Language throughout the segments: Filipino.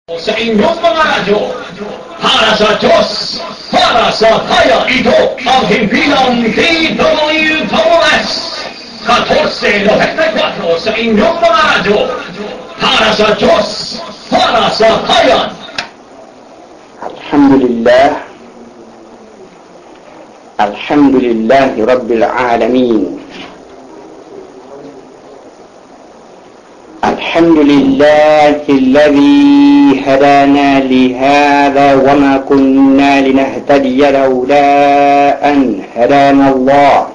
Sa inyong mga radyo, para sa Diyos, para sa Kaya, ito ang himpilang DWS 1494 sa inyong mga radyo, para sa Diyos, para sa Kaya. Alhamdulillah Rabbil Alamin. الحمد لله الذي هدانا لهذا وما كنا لنهتدي لولا أن هدانا الله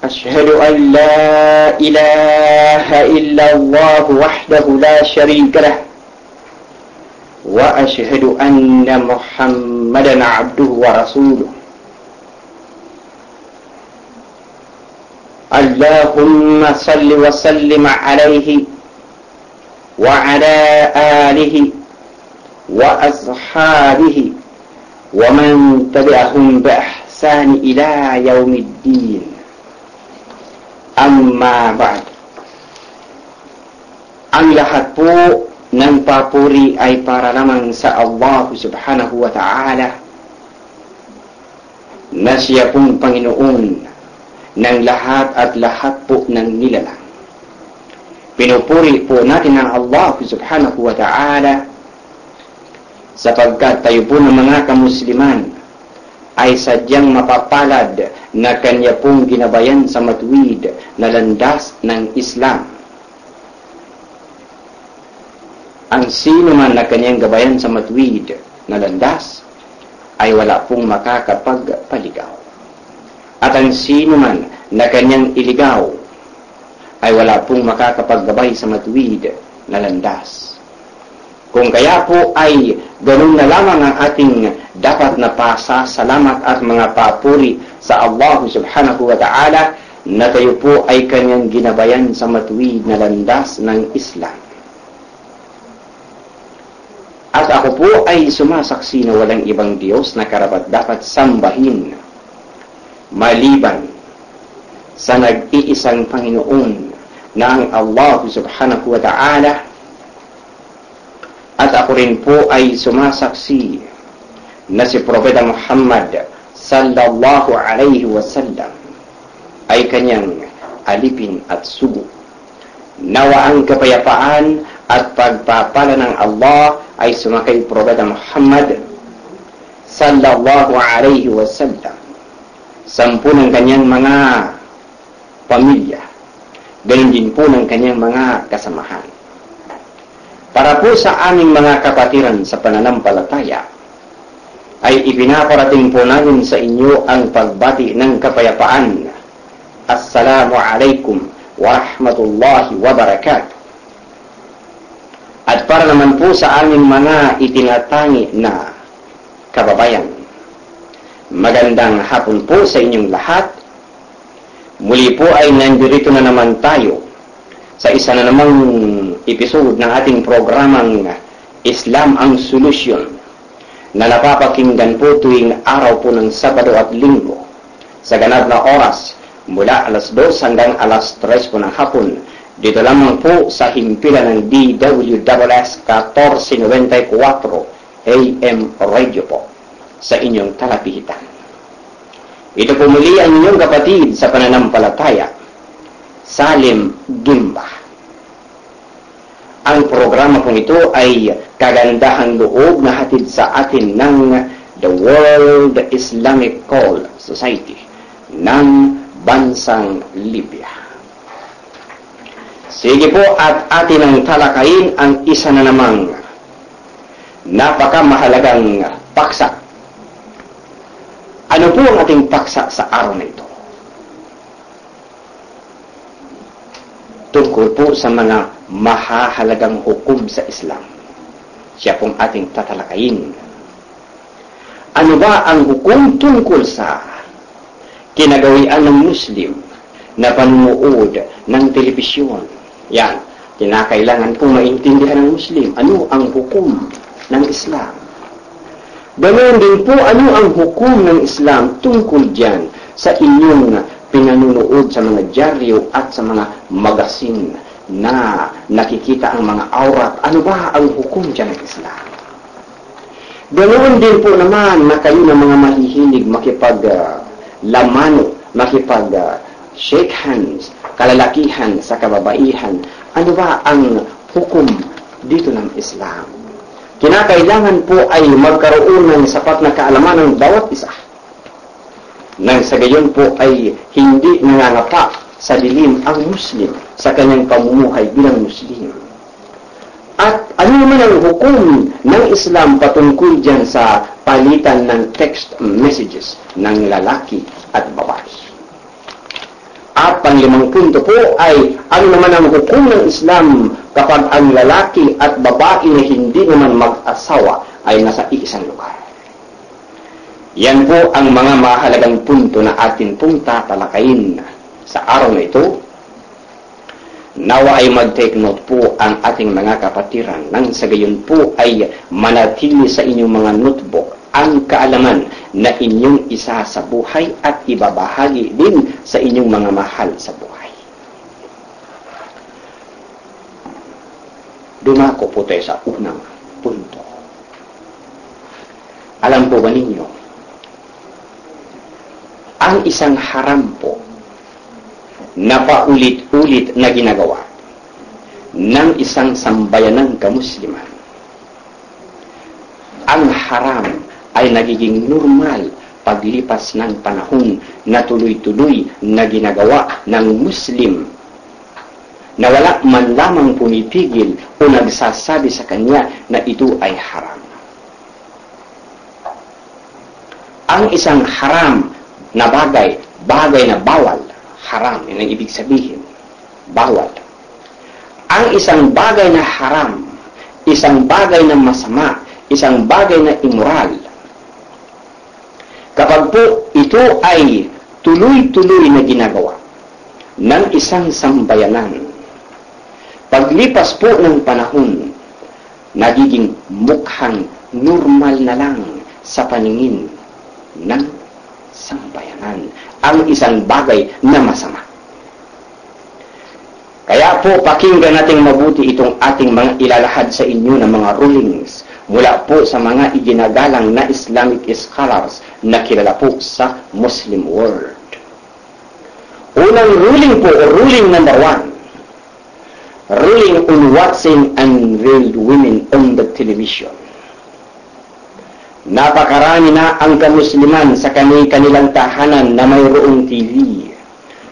أشهد أن لا إله إلا الله وحده لا شريك له وأشهد أن محمدا عبده ورسوله اللهم صل وسلم عليه وعلى آله وأصحابه ومن تبعهم بإحسان إلى يوم الدين أما بعد. Ang lahat po ng papuri ay para naman sa Allah subhanahu wa ta'ala na siya pong Panginoon ng lahat at lahat po ng nilalang. Pinupuri po natin ang Allah subhanahu wa ta'ala sapagkat tayo po ng mga kamusliman ay sadyang mapapalad na kanya pong ginabayan sa matuwid na landas ng Islam. Ang sino man na kanyang gabayan sa matuwid na landas ay wala pong makakapagpaligaw. At ang sino man na kanyang iligaw ay wala pong makakapaggabay sa matuwid na landas. Kung kaya po ay ganun na lamang ang ating dapat na pasasalamat at mga papuri sa Allah subhanahu wa ta'ala na tayo po ay kanyang ginabayan sa matuwid na landas ng Islam. At ako po ay sumasaksi na walang ibang Diyos na karapat-dapat sambahin maliban sa nag-iisang Panginoon na ang Allah subhanahu wa ta'ala. At ako rin po ay sumasaksi na si Propeta Muhammad sallallahu alaihi wasallam ay kanyang alipin at sugo. Nawa ang kapayapaan at pagpapala ng Allah ay sumakay Propeta Muhammad sallallahu alaihi wasallam, 10 ng kanyang mga pamilya, ganun din po ng kanyang mga kasamahan. Para po sa aming mga kapatiran sa pananampalataya, ay ipinaparating po namin sa inyo ang pagbati ng kapayapaan. Assalamu alaikum wa rahmatullahi wa barakatuh. At para naman po sa aming mga itinatangi na kababayan, magandang hapon po sa inyong lahat. Muli po ay nandito na naman tayo sa isa na namang episode ng ating programang Islam ang Solusyon na napapakinggan po tuwing araw po ng Sabado at Linggo sa ganap na oras mula alas 2 hanggang alas 3 po ng hapon. Dito lamang po sa himpilan ng DWS 1494 AM Radio po sa inyong talapihitan. Ito po muli ang inyong kapatid sa pananampalataya, Salim Gimba. Ang programa po ito ay kagandahang loob na hatid sa atin ng The World Islamic Call Society ng Bansang Libya. Sige po at atin ang talakayin ang isa na namang napakamahalagang paksa. Ano po ang ating paksa sa araw na ito? Tungkol po sa mga mahahalagang hukom sa Islam. Siya pong ating tatalakayin. Ano ba ang hukom tungkol sa kinagawian ng Muslim na panunood ng telebisyon? Yan, kinakailangan pong maintindihan ng Muslim. Ano ang hukom ng Islam? Ganoon din po, ano ang hukom ng Islam tungkol dyan sa inyong pinanunood sa mga dyaryo at sa mga magasin na nakikita ang mga aurat. Ano ba ang hukom dyan ng Islam? Ganoon din po naman na kayo ng mga mahihilig makipaglamano, shake hands, kalalakihan sa kababaihan. Ano ba ang hukom dito ng Islam? Kinakailangan po ay magkaroon ng sapat na kaalaman ng bawat isa. Nang sa gayon po ay hindi nangangapa sa dilim ang Muslim sa kanyang pamumuhay bilang Muslim. At ano naman ang hukom ng Islam patungkol dyan sa palitan ng text messages ng lalaki at babae? At pang-5 punto po ay ano naman ang hukom ng Islam kapag ang lalaki at babae na hindi naman mag-asawa ay nasa iisang lugar? Yan po ang mga mahalagang punto na atin pong tatalakayin sa araw na ito. Nawa ay mag-take note po ang ating mga kapatiran nang sa gayon po ay manatili sa inyong mga notebook ang kaalaman na inyong isa sa buhay at ibabahagi din sa inyong mga mahal sa buhay. Dumako po tayo sa unang punto. Alam po ba ninyo, ang isang haram po na paulit-ulit na ginagawa ng isang sambayanang kamusliman. Ang haram ay nagiging normal paglipas ng panahon na tuloy-tuloy na ginagawa ng Muslim na wala man lamang pumipigil o nagsasabi sa kanya na ito ay haram. Ang isang haram na bagay na bawal, haram, yun ang ibig sabihin, bawal. Ang isang bagay na haram, isang bagay na masama, isang bagay na immoral, kapag po ito ay tuloy-tuloy na ginagawa ng isang sambayanan, paglipas po ng panahon, nagiging mukhang normal na lang sa paningin ng sambayanan ang isang bagay na masama. Kaya po pakinggan nating mabuti itong ating mga ilalahad sa inyo ng mga rulings mula po sa mga iginagalang na Islamic scholars na kilala po sa Muslim world. Unang ruling po, ruling number 1, ruling on watching unveiled women on the television. Napakarami na ang kamusliman sa kanilang tahanan na mayroong TV.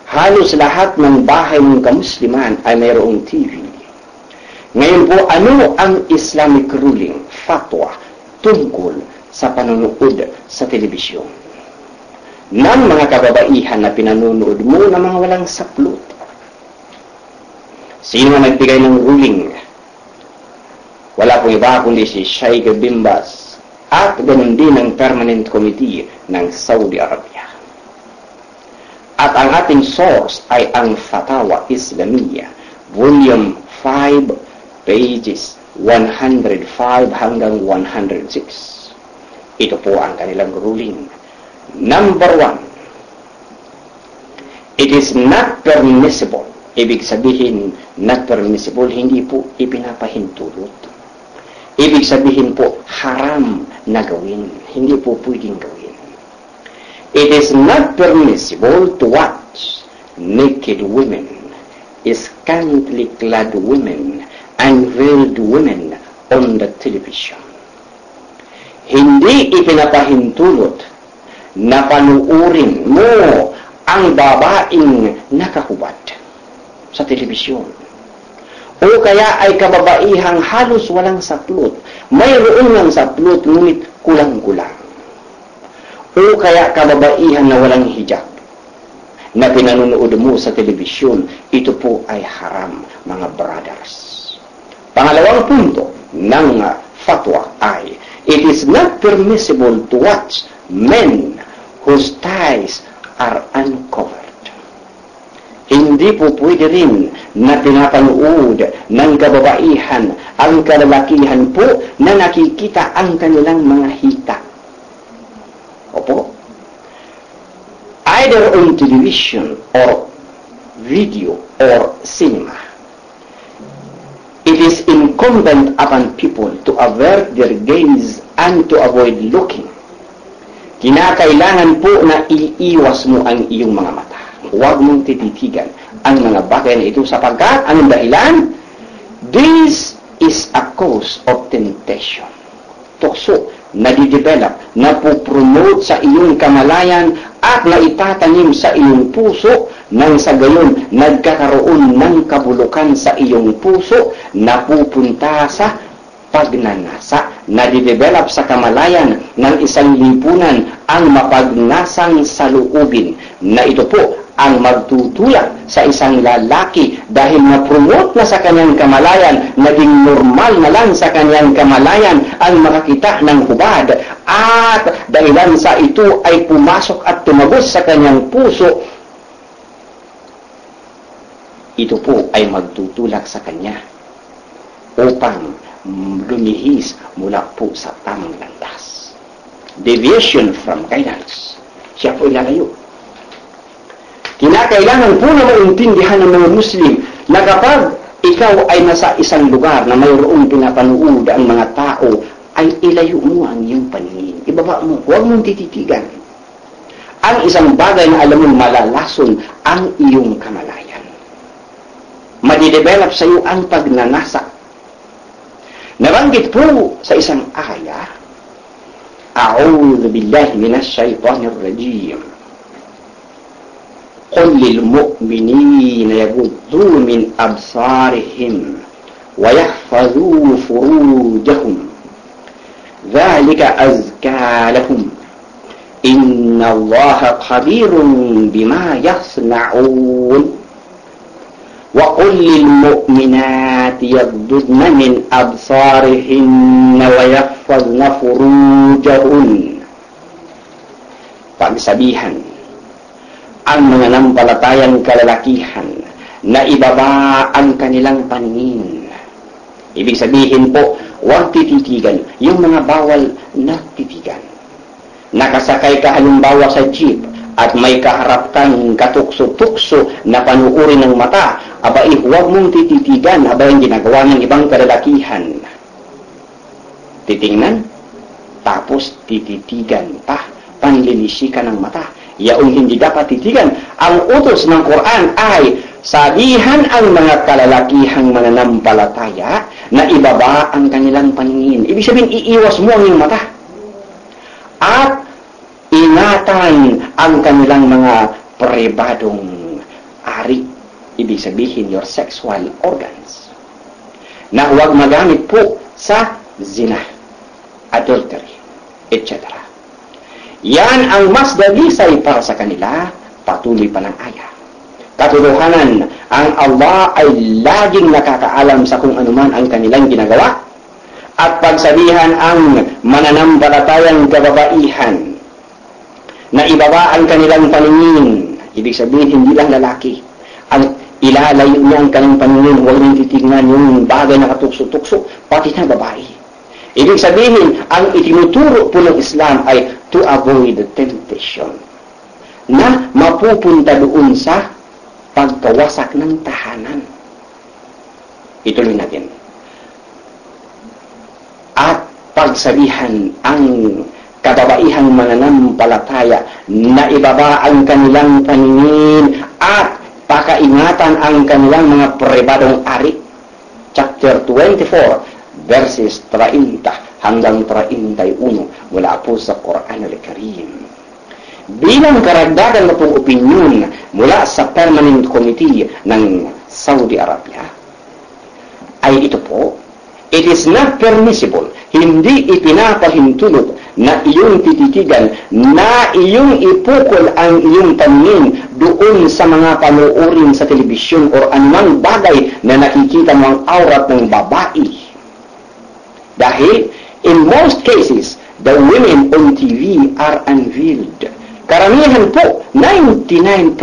Halos lahat ng bahay ng kamusliman ay mayroong TV. Ngayon po, ano ang Islamic ruling, fatwa, tungkol sa panonood sa telebisyon? Ng mga kababaihan na pinanonood mo na mga walang saplot. Sino ang nagbigay ng ruling? Wala pong iba kundi si Sheikh bin Baz at ganun din ang Permanent Committee ng Saudi Arabia. At ang ating source ay ang Fatawa Islamiyya, Volume 5, pages 105 hanggang 106. Ito po ang kanilang ruling. Number 1, it is not permissible. Ibig sabihin, not permissible, hindi po ipinapahintulot. Ibig sabihin po, haram na gawin. Hindi po pwedeng gawin. It is not permissible to watch naked women, scantily clad women, unveiled women on the television. Hindi ipinapahintulot na panuurin mo ang babaeng nakahubad sa telebisyon. O kaya ay kababaihang halos walang saplot. Mayroon ng saplot, ngunit kulang-kulang. O kaya kababaihan na walang hijab na pinanonood mo sa telebisyon, ito po ay haram, mga brothers. Pangalawang punto ng fatwa ay, it is not permissible to watch men whose thighs are uncovered. Hindi po pwede rin na pinapanood ng kababaihan ang kalalakihan po na nakikita ang kanilang mga hita. Opo. Either on television or video or cinema. is incumbent upon people to avert their gaze and to avoid looking. Kinakailangan po na iiwas mo ang iyong mga mata. Huwag mong tititigan ang mga bagay na ito sapagkat anong dahilan? This is a cause of temptation. Tukso, nadidevelop, napopromote sa iyong kamalayan at naitatanim sa iyong puso nang sa gayon nagkakaroon ng kabulukan sa iyong puso napupunta sa pagnanasa. Nadidevelop sa kamalayan ng isang lipunan ang mapagnasang saloobin na ito po ang magtutulak sa isang lalaki dahil na-promote na sa kanyang kamalayan, naging normal na lang sa kanyang kamalayan ang makakita ng hubad at dahilan sa ito ay pumasok at tumagos sa kanyang puso, ito po ay magtutulak sa kanya upang lumihis mula po sa tamang landas. Deviation from guidance. Siya po ilalayo. Kinakailangan po na maintindihan ng mga Muslim na kapag ikaw ay nasa isang lugar na mayroong pinapanood ang mga tao, ay ilayo mo ang iyong paningin. Ibaba mo, huwag mong tititigan. Ang isang bagay na alam mong malalason ang iyong kamalayan. Madidevelop sa iyo ang pagnanasa. Nabanggit po sa isang aya, A'udhu billahi minash shaitanir rajim. قل للمؤمنين يغضوا من أبصارهم ويحفظوا فروجهم ذلك أزكى لهم إن الله خبير بما يصنعون وقل للمؤمنات يغضضن من أبصارهن ويحفظن فروجهن. Pagsabihan ang mga nampalatayang kalalakihan na ibaba ang kanilang paningin. Ibig sabihin po, huwag tititigan yung mga bawal na titigan. Nakasakay ka halimbawa sa jeep at may kaharap kang katukso-tukso na panuuri ng mata, abay huwag mong tititigan abay ang ginagawa ng ibang kalalakihan. Titingnan, tapos tititigan pa, panlilisikan ng mata. Yaong hindi dapat titigan. Ang utos ng Quran ay sabihan ang mga kalalakihang mananampalataya na ibaba ang kanilang paningin. Ibig sabihin, iiwas mo ang iyong mata. At ingatan ang kanilang mga pribadong ari. Ibig sabihin, your sexual organs. Na huwag magamit po sa zina, adultery, etc. Yan ang mas dalisay para sa kanila, patuloy pa ng aya. Katotohanan, ang Allah ay laging nakakaalam sa kung anuman ang kanilang ginagawa at pagsabihan ang mananampalatayang kababaihan na ibaba ang kanilang paningin. Ibig sabihin, hindi lang lalaki. Ang ilalayo niya ang kanilang paningin, huwag niyong titignan yung bagay na katukso-tukso, pati na babae. Ibig sabihin, ang itinuturo po ng Islam ay to avoid temptation na mapupunta doon sa pagkawasak ng tahanan. Ituloy natin. At pagsabihan ang kababaihang mananampalataya na ibaba ang kanilang paningin at pakaingatan ang kanilang mga pribadong ari. Chapter 24, verses 30 hanggang 31 mula po sa Quran al-Karim. Bilang karagdagan na pong opinyon mula sa Permanent Committee ng Saudi Arabia, ay ito po, it is not permissible, hindi ipinapahintulot na iyong tititigan, na iyong ipukol ang iyong paningin doon sa mga panuorin sa telebisyon o anumang bagay na nakikita mo ang aurat ng babae. Dahil, in most cases, the women on TV are unveiled. Karamihan po, 99%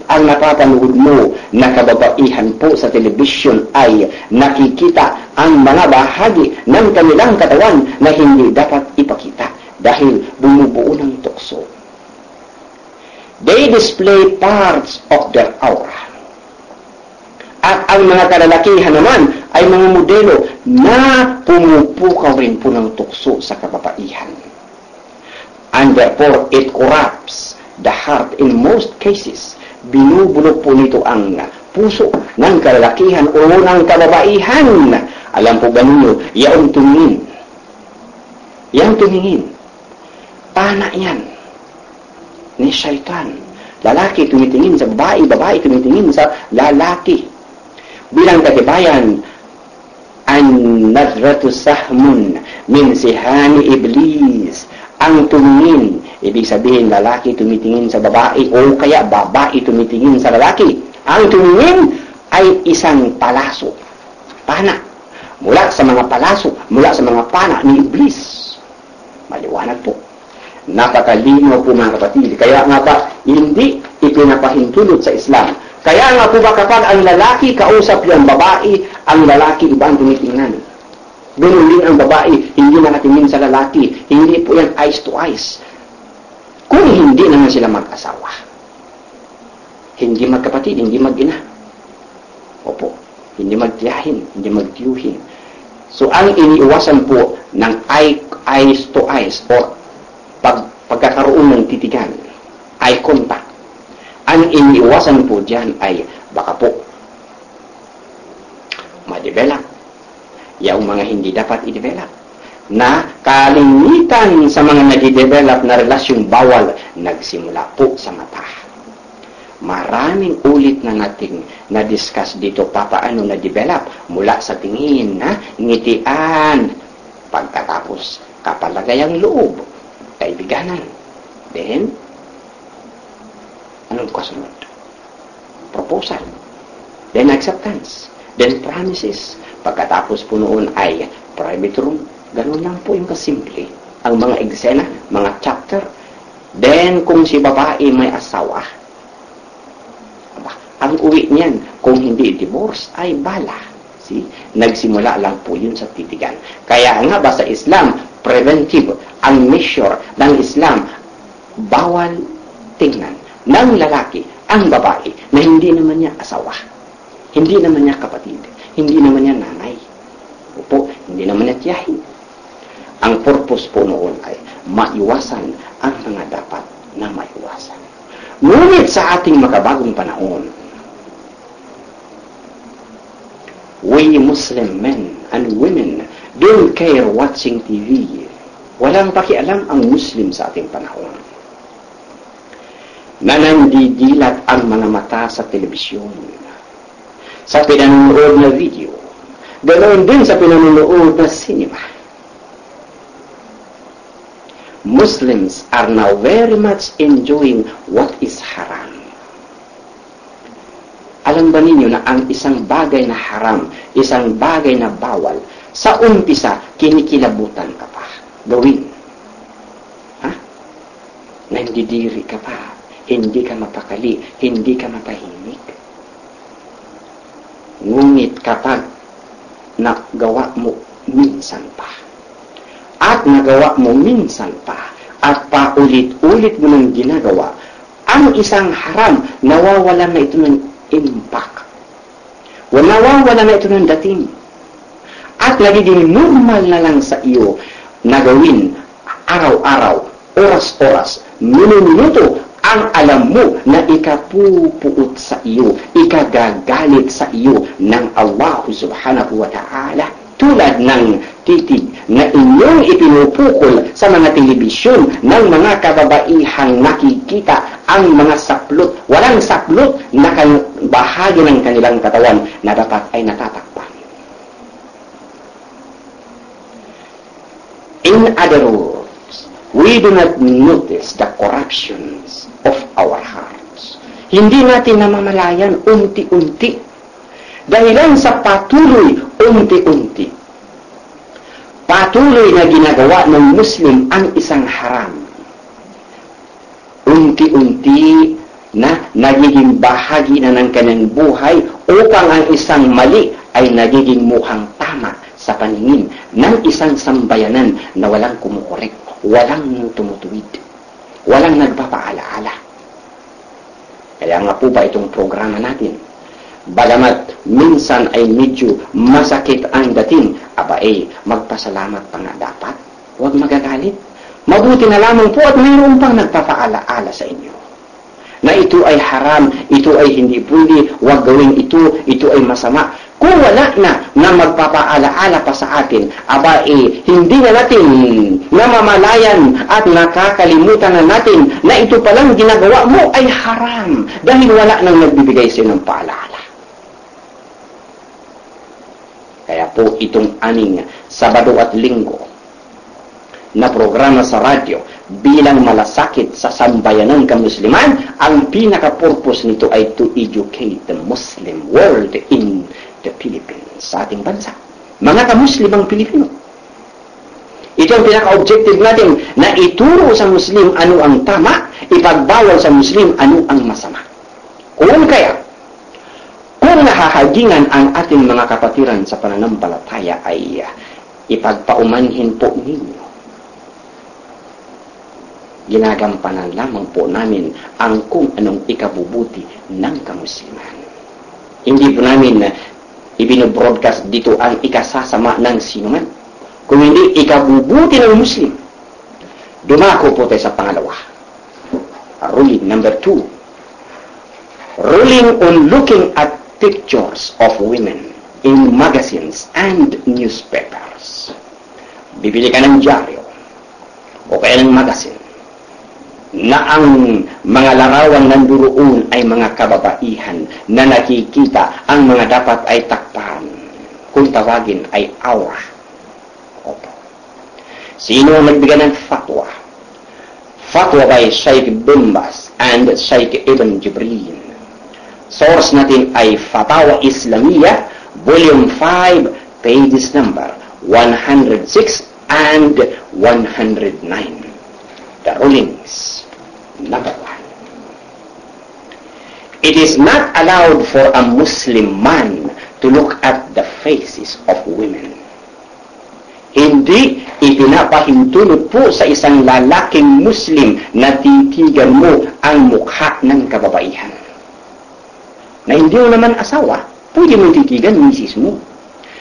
ang napapanood mo na kababaihan po sa television ay nakikita ang mga bahagi ng kanilang katawan na hindi dapat ipakita dahil bumubuo ng tukso. They display parts of their aura. At ang mga kalalakihan naman ay mga modelo na pumupukaw rin po ng tukso sa kababaihan. And therefore, it corrupts the heart in most cases. Binubulok po nito ang puso ng kalalakihan o ng kababaihan. Alam po ba ninyo, yaong tumingin. Yang tumingin. Pana yan. Ni Shaitan. Lalaki tumitingin sa babae, babae tumitingin sa lalaki. Bilang katibayan, an-nadratu sahmun min sihani iblis. Ang tumingin, ibig sabihin lalaki tumitingin sa babae o kaya babae tumitingin sa lalaki. Ang tumingin ay isang palaso, pana, mula sa mga palaso, mula sa mga pana ni iblis. Maliwanag po. Napakalinaw po mga kapatid. Kaya nga ba, hindi ipinapahintulot sa Islam. Kaya nga po ba kapag ang lalaki kausap yung babae, ang lalaki iba ang tumitingnan. Ganun din ang babae, hindi nakatingin sa lalaki. Hindi po yan eyes to eyes. Kung hindi naman sila mag-asawa. Hindi magkapatid, hindi mag-ina. Opo, hindi magtiyahin, hindi magtiyuhin. So, ang iniiwasan po ng eyes to eyes o pagkakaroon ng titigan, eye contact, ang iniiwasan po dyan ay baka po ma-develop yung mga hindi dapat i-develop na kalimitan sa mga nag-develop na relasyong bawal nagsimula po sa mata. Maraming ulit na nating na-discuss dito paano na-develop mula sa tingin, ngitian, pagkatapos kapalagayang loob, kaibiganan. Then, anong kasunod? Proposal. Then acceptance. Then promises. Pagkatapos po noon ay private room. Ganun lang po yung kasimple. Ang mga eksena, mga chapter. Then, kung si babae may asawa, ang uwi niyan, kung hindi divorce, ay bala. See? Nagsimula lang po yun sa titigan. Kaya nga ba sa Islam, preventive, ang measure ng Islam, bawal tingnan ng lalaki ang babae na hindi naman niya asawa, hindi naman niya kapatid, hindi naman niya nanay, opo, hindi naman niya tiyahin. Ang purpose po noon ay maiwasan ang mga dapat na maiwasan. Ngunit sa ating makabagong panahon, we Muslim men and women don't care watching TV. Walang pakialam ang Muslim sa ating panahon. Nanandidilat ang mga mata sa telebisyon, sa pinanonood na video, ganoon din sa pinanonood na cinema. Muslims are now very much enjoying what is haram. Alam ba ninyo na ang isang bagay na haram, isang bagay na bawal, sa umpisa, kinikilabutan ka pa. Gawin. Ha? Nandidiri ka pa. Hindi ka mapakali. Hindi ka mapahimik. Ngunit kapag nagawa mo minsan pa, at nagawa mo minsan pa, at paulit-ulit mo nang ginagawa, ang isang haram, nawawala na ito ng impact. Nawawala na ito ng dating. At nagiging normal na lang sa iyo na gawin araw-araw, oras-oras, minuto-minuto, ang alam mo na ikapupuot sa iyo, ikagagalit sa iyo ng Allah subhanahu wa ta'ala. Tulad ng titig na inyong ipinupukol sa mga telebisyon ng mga kababaihang nakikita ang mga saplot, walang saplot na bahagi ng kanilang katawan na dapat ay natatakpan. In other words, we do not notice the corruptions of our hearts. Hindi natin namamalayan unti-unti. Dahilan sa patuloy, unti-unti. Patuloy na ginagawa ng Muslim ang isang haram. Unti-unti na nagiging bahagi na ng kanyang buhay upang ang isang mali ay nagiging mukhang tama sa paningin ng isang sambayanan na walang kumukorek, walang tumutuwid, walang nagpapaalaala. Kaya nga po ba itong programa natin, Bagamat minsan ay medyo masakit ang dating, magpasalamat pa nga dapat. Huwag magagalit. Mabuti na lamang po at mayroon pang nagpapaalaala sa inyo na ito ay haram, ito ay hindi pwede, huwag gawin ito ay masama. Kung wala na magpapaalaala pa sa atin, hindi na natin namamalayan at nakakalimutan na natin na ito palang ginagawa mo ay haram dahil wala nang nagbibigay sa ng paalaala. Kaya po itong aning Sabado at Linggo na programa sa radyo bilang malasakit sa sambayanang kamusliman, ang pinaka-purpose nito ay to educate the Muslim world in the Philippines, sa ating bansa. Mga kamuslimang Pilipino. Ito ang pinaka-objective natin, na ituro sa Muslim ano ang tama, ipagbawal sa Muslim ano ang masama. Kung nahahagingan ang ating mga kapatiran sa pananampalataya ay ipagpaumanhin po ninyo. Ginagampanan lamang po namin ang kung anong ikabubuti ng kamusliman. Hindi po namin ibinobroadcast dito ang ikasasama ng sinuman. Kung hindi ikabubuti ng Muslim. Dumako po tayo sa pangalawa. Ruling number 2. Ruling on looking at pictures of women in magazines and newspapers. Bibili ka ng dyaryo o kaya ng magazine na ang mga larawan nanduroon ay mga kababaihan na nakikita ang mga dapat ay takpan. Kung tawagin ay aura. Opo. Sino ang nagbigay ng fatwa? Fatwa by Sheikh Bimbas and Sheikh Ibn Jibril. Source natin ay Fatawa Islamiyah, Volume 5, pages number 106 and 109. The rulings. Number 1. It is not allowed for a Muslim man to look at the faces of women. Hindi ipinapahintulot po sa isang lalaking Muslim na titigan mo ang mukha ng kababaihan. Na hindi mo naman asawa, pwede mong titigan misis mo.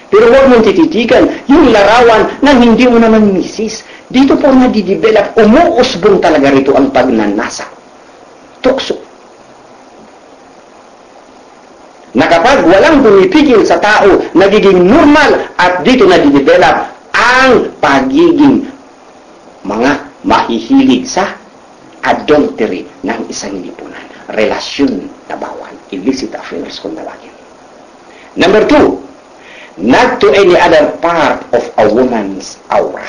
Pero huwag mong tititigan yung larawan na hindi mo naman misis. Dito po nadidevelop, umuusbong talaga rito ang pagnanasa. Tukso. Na kapag walang pumipigil sa tao, nagiging normal at dito nadidevelop ang pagiging mga mahihilig sa adultery ng isang lipunan. Relasyon na bawal. Illicit affairs kung tawagin. Number 2, not to any other part of a woman's aura.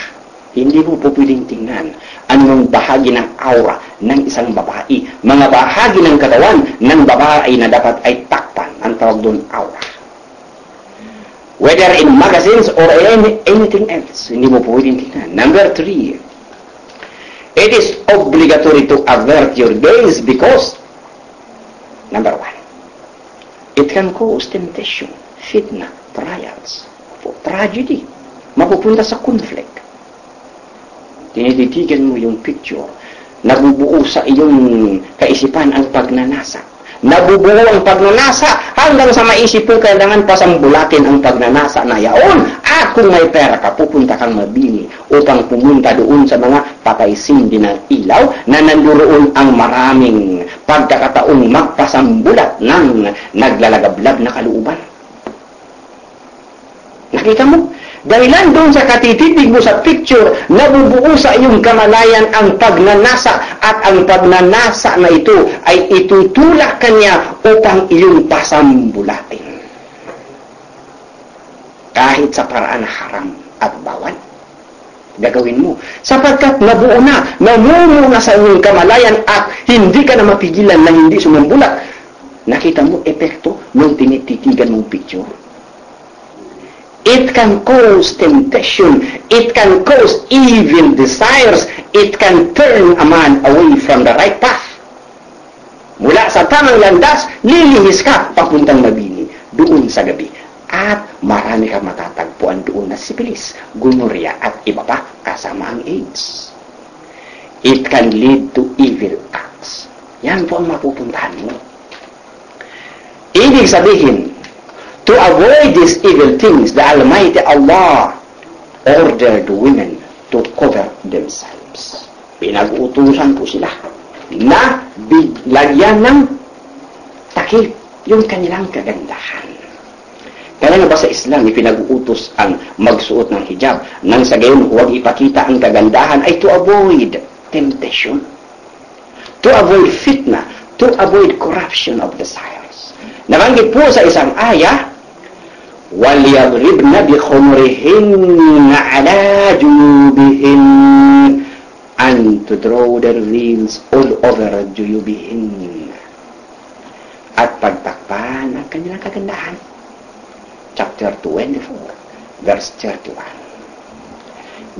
Hindi mo po pwedeng tingnan anong bahagi ng aura ng isang babae. Mga bahagi ng katawan ng babae na dapat ay takpan. Ang tawag doon aura. Whether in magazines or anything else, hindi mo po pwedeng tingnan. Number 3, it is obligatory to avert your gaze because number 1, it can cause temptation, fitna, trials, tragedy. Mapupunta sa conflict. Tinititigan mo yung picture. Nabubuo sa iyong kaisipan ang pagnanasa. Nabubuo ang pagnanasa hanggang sa maisip mo kailangan pasambulatin ang pagnanasa na yaon. At kung may pera ka, pupunta kang mabili upang pumunta doon sa mga patay-sindi ng ilaw na nanduroon ang maraming pagkakataong magpasambulat ng naglalagablab na kalooban. Nakita mo? Dahilan doon sa katititig mo sa picture, nabubuo sa iyong kamalayan ang pagnanasa at ang pagnanasa na ito ay itutulak kanya upang iyong pasambulatin. Kahit sa paraan haram at bawal, gagawin mo. Sapagkat nabuo na, namumuo sa iyong kamalayan at hindi ka na mapigilan na hindi sumambulat. Nakita mo epekto nung tinititigan mong picture? It can cause temptation. It can cause evil desires. It can turn a man away from the right path. Mula sa tamang landas, lilihis ka papuntang mabini doon sa gabi. At marami kang matatagpuan doon na sipilis, gonorrhea at iba pa kasama ang AIDS. It can lead to evil acts. Yan po ang mapupuntahan mo. Ibig sabihin, to avoid these evil things, the Almighty Allah ordered women to cover themselves. Pinag-utusan po sila na lagyan ng takip yung kanilang kagandahan. Kaya nga ba sa Islam, ipinag-utos ang magsuot ng hijab nang sa gayon huwag ipakita ang kagandahan ay to avoid temptation, to avoid fitna, to avoid corruption of desires. Nabanggit po sa isang aya, وَلْيَضْرِبْنَ بِخُمُرِهِنَّ عَلَى جُيُوبِهِنَّ, and to draw their veils all over juyubihin, at pagtakpan ang kanilang kagandahan. Chapter 24, verse 31.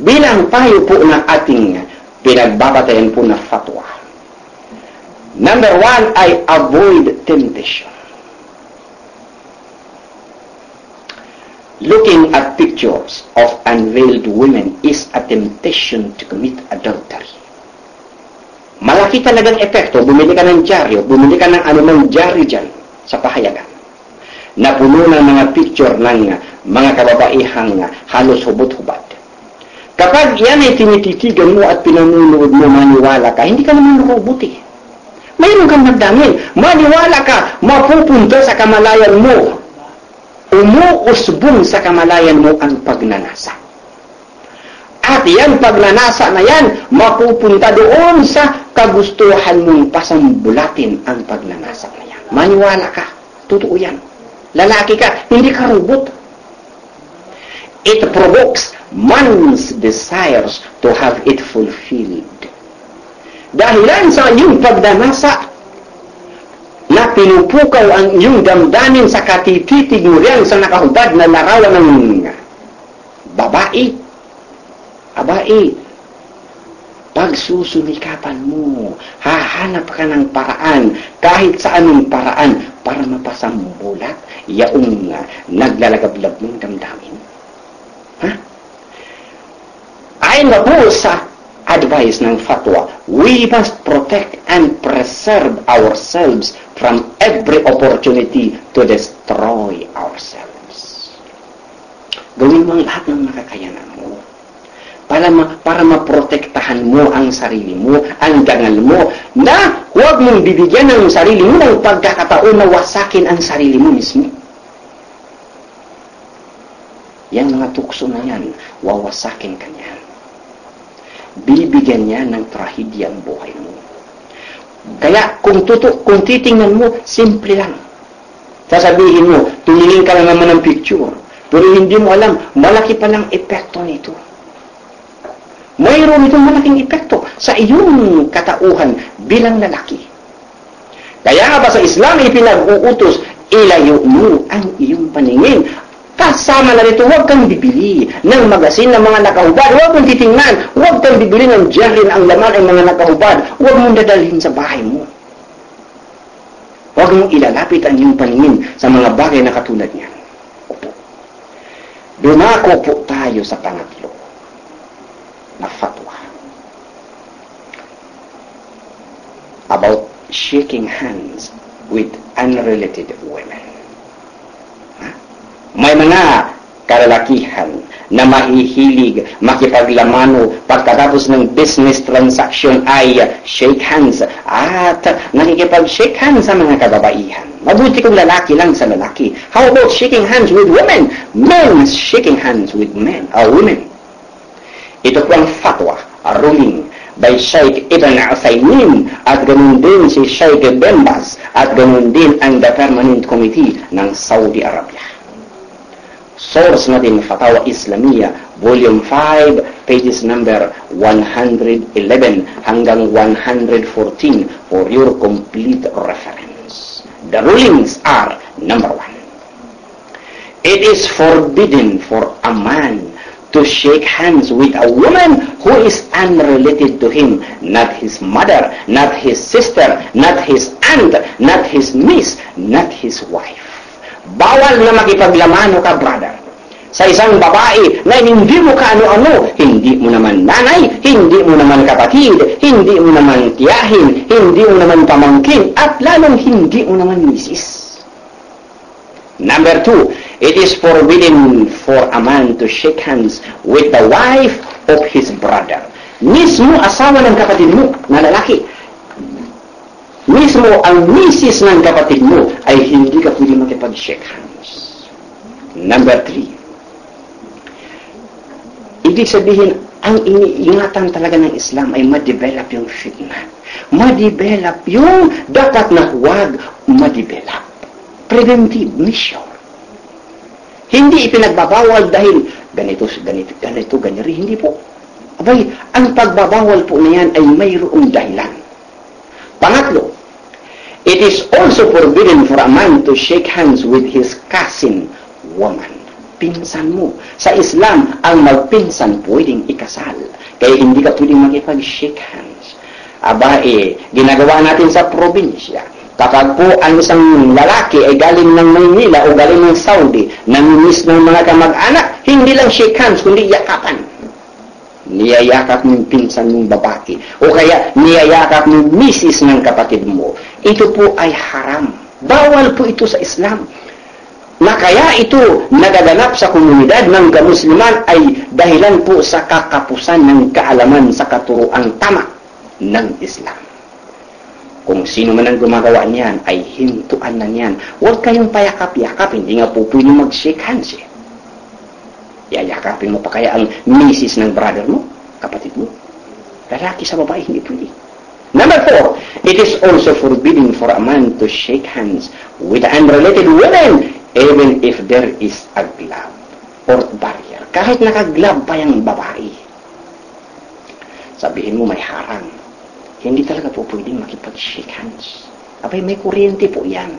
Bilang payo po ng ating pinagbabatayan po na fatwa, number 1 ay avoid temptation. Looking at pictures of unveiled women is a temptation to commit adultery. Malaki talagang epekto. Bumili ka ng dyaryo, bumili ka ng anumang dyaryo dyan sa pahayagan na puno ng mga picture ng mga kababaihang halos hubot-hubad. Kapag yan ay tinititigan mo at pinanunood mo, maniwala ka, hindi ka naman robot eh. Mayroon kang magdamin. Maniwala ka, mapupunta sa kamalayan mo. Umuusbong sa kamalayan mo ang pagnanasa. At yan, pagnanasa na yan, mapupunta doon sa kagustuhan mong pasambulatin ang pagnanasa na yan. Maniwala ka. Totoo yan. Lalaki ka, hindi ka robot. It provokes man's desires to have it fulfilled. Dahilan sa iyong pagnanasa, na pinupukaw ang iyong damdamin sa katititig mo riyan sa nakahubad na larawan ng babae. Abae, pagsusumikapan mo, hahanap ka ng paraan, kahit sa anong paraan, para mapasambulat yaong naglalagablab ng damdamin. Ha? Ayon na po sa advice ng fatwa, we must protect and preserve ourselves from every opportunity to destroy ourselves. Gawin mo ang lahat ng makakayanan mo para maprotektahan mo ang sarili mo, ang dangal mo, na huwag mong bibigyan ng sarili mo ng pagkakataon na wasakin ang sarili mo mismo. Yan mga tukso na yan, wawasakin ka niyan. Bibigyan niya ng trahedya ang buhay mo. Kaya kung titingnan mo, simple lang. Sasabihin mo, tumingin ka lang naman ng picture, pero hindi mo alam, malaki palang epekto nito. Mayroon itong malaking epekto sa iyong katauhan bilang lalaki. Kaya nga ba sa Islam ipinag-uutos, ilayo mo ang iyong paningin. Kasama na nito, huwag kang bibili ng magasin ng mga nakahubad. Huwag mong titingnan. Huwag kang bibili ng dyarin ang laman ay mga nakahubad. Huwag mong dadalhin sa bahay mo. Huwag mong ilalapit ang iyong paningin sa mga bagay na katulad niyan. Opo. Dumako po tayo sa pangatlo na fatwa about shaking hands with unrelated women. May mga kalalakihan na mahihilig makipaglamano pagkatapos ng business transaction ay shake hands at nakikipag-shake hands sa mga kababaihan. Mabuti kung lalaki lang sa lalaki. How about shaking hands with women? Men shaking hands with women. Ito po ang fatwa, a ruling by Sheikh Ibn Uthaymeen at ganun din si Sheikh Bin Baz at ganun din ang the Permanent Committee ng Saudi Arabia. Source natin, Fatawa Islamiyya, Volume 5, pages number 111 hanggang 114 for your complete reference. The rulings are, number 1, it is forbidden for a man to shake hands with a woman who is unrelated to him, not his mother, not his sister, not his aunt, not his niece, not his wife. Bawal na makipaglamano ka, brother, sa isang babae na hindi mo kaano-ano, hindi mo naman nanay, hindi mo naman kapatid, hindi mo naman tiyahin, hindi mo naman pamangkin, at lalong hindi mo naman misis. Number 2, it is forbidden for a man to shake hands with the wife of his brother. Mismo asawa ng kapatid mo na lalaki, mismo ang misis ng kapatid mo, ay hindi ka pwede makipag-shake hands. Number 3, ibig sabihin, ang iniingatan talaga ng Islam ay ma-develop yung fitna. Ma-develop yung dapat na huwag ma-develop. Preventive mission. Hindi ipinagbabawal dahil ganito, hindi po. Abay, ang pagbabawal po na yan ay mayroong dahilan. Pangatlo, it is also forbidden for a man to shake hands with his cousin woman. Pinsan mo. Sa Islam, ang magpinsan pwedeng ikasal. Kaya hindi ka pwedeng makipag-shake hands. Aba, ginagawa natin sa probinsya. Kapag po ang isang lalaki ay galing ng Maynila o galing ng Saudi, namimiss ng mga kamag-anak, hindi lang shake hands, kundi yakapan. Niyayakap ng pinsan ng babae. O kaya niyayakap ng misis ng kapatid mo. Ito po ay haram. Bawal po ito sa Islam. Na kaya ito nagaganap sa komunidad ng kamusliman ay dahilan po sa kakapusan ng kaalaman sa katuruang tama ng Islam. Kung sino man ang gumagawa niyan, ay hintuan na niyan. Huwag kayong payakap-yakap, hindi nga po pwede mag-shake hands eh. Yayakapin mo pa kaya ang misis ng brother mo, kapatid mo. Lalaki sa babae, hindi pwede. Number 4, it is also forbidden for a man to shake hands with unrelated women even if there is a glove or barrier. Kahit naka-glove pa yung babae. Sabihin mo may harang. Hindi talaga po pwedeng makipag-shake hands. Abay, may kuryente po yan.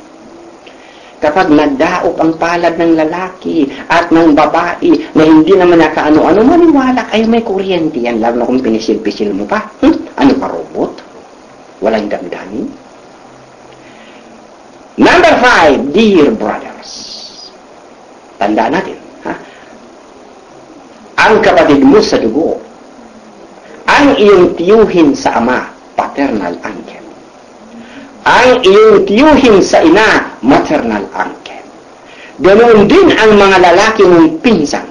Kapag nagdaop ang palad ng lalaki at ng babae na hindi naman nakaano-ano, maniwala kayo may kuryente yan. Lalo na kung pinisil-pisil mo pa. Ano pa, robot? Walang damdamin. Number 5, dear brothers. Tandaan natin, ang kapatid mo sa dugo, ang iyong tiyuhin sa ama, paternal uncle. Ang iyong tiyuhin sa ina, maternal uncle. Ganoon din ang mga lalaki mong pinsan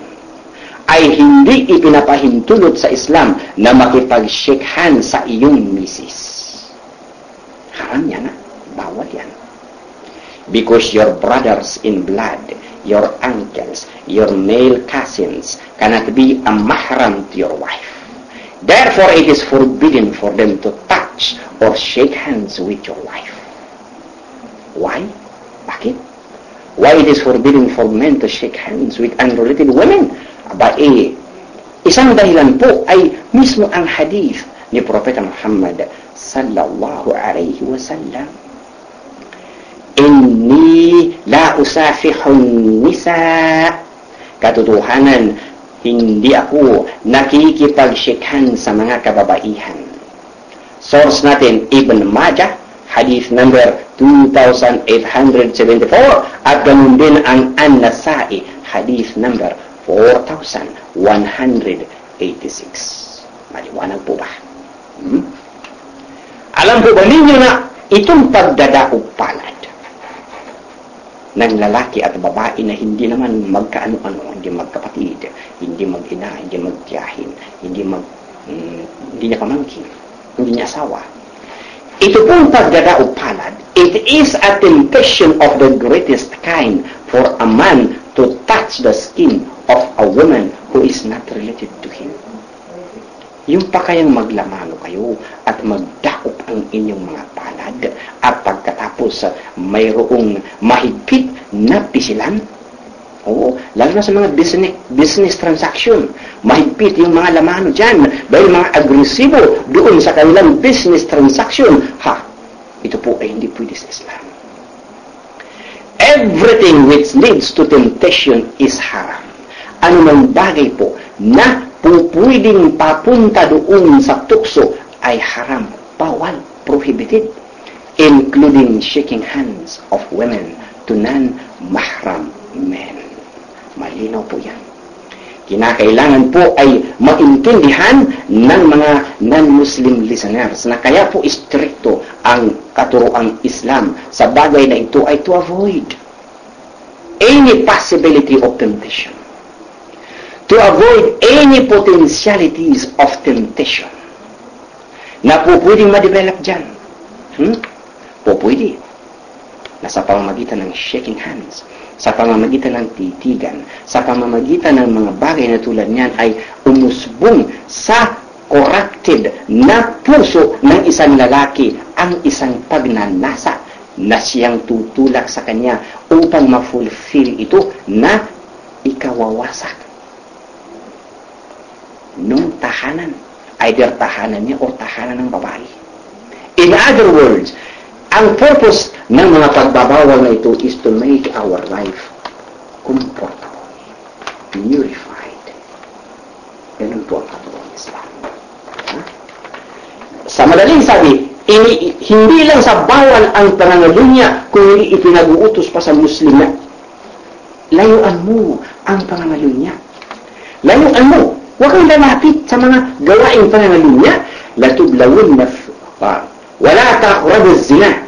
ay hindi ipinapahintulot sa Islam na makipag-shake hands sa iyong misis. Haram yan, bawal yan. Because your brothers in blood, your uncles, your male cousins cannot be a mahram to your wife. Therefore, it is forbidden for them to touch or shake hands with your wife. Why? Bakit? Why it is forbidden for men to shake hands with unrelated women? Aba, isang dahilan po ay mismo ang hadith ni Propeta Muhammad sallallahu alayhi wa sallam. Inni la usafihun nisa. Katotohanan, hindi ako nakikipag-shake hands sa mga kababaihan. Source natin, Ibn Majah, hadith number 2874, at ganun din ang An-Nasa'i, hadith number 4186. Maliwanag po ba? Alam po ba ninyo na itong pagdadaog palad ng lalaki at babae na hindi naman magkaano-ano, hindi magkapatid, hindi mag-ina, hindi magtiyahin, hindi niya pamangkin, hindi niya asawa. Ito pong pagdadaog palad, it is a temptation of the greatest kind for a man to touch the skin of a woman who is not related to him. Yung pa kayang maglamano kayo at magdaop ang inyong mga palad at pagkatapos mayroong mahigpit na pisilan. Oo, lalo na sa mga business transaction. Mahigpit yung mga lamano dyan dahil mga agresibo doon sa kanilang business transaction. Ito po ay hindi pwede sa Islam. Everything which leads to temptation is haram. Ano mang bagay po na pwedeng papunta doon sa tukso ay haram, bawal, prohibited, including shaking hands of women to non-mahram men. Malinaw po yan. Kinakailangan po ay maintindihan ng mga non-Muslim listeners na kaya po istrikto ang katuroang Islam sa bagay na ito ay to avoid any possibility of temptation. To avoid any potentialities of temptation na po pwedeng ma-develop dyan. Po pwede. Nasa pamamagitan ng shaking hands, sa pamamagitan ng titigan, sa pamamagitan ng mga bagay na tulad niyan ay umusbong sa corrupted na puso ng isang lalaki ang isang pagnanasa na siyang tutulak sa kanya upang ma-fulfill ito na ikawawasak nung tahanan, either tahanan niya o tahanan ng babae. In other words, ang purpose ng mga pagbabawal na ito is to make our life comfortable, purified. Ganun po ang katuruan ng Islam. Sa madaling sabi, hindi lang sa bawal ang pangangalunya, kung ipinag-uutos pa sa Muslim na layuan mo ang pangangalunya. Layuan mo. Huwag kang lalapit sa mga gawaing pangangalunya. Latublawin na wala taqrabu zina.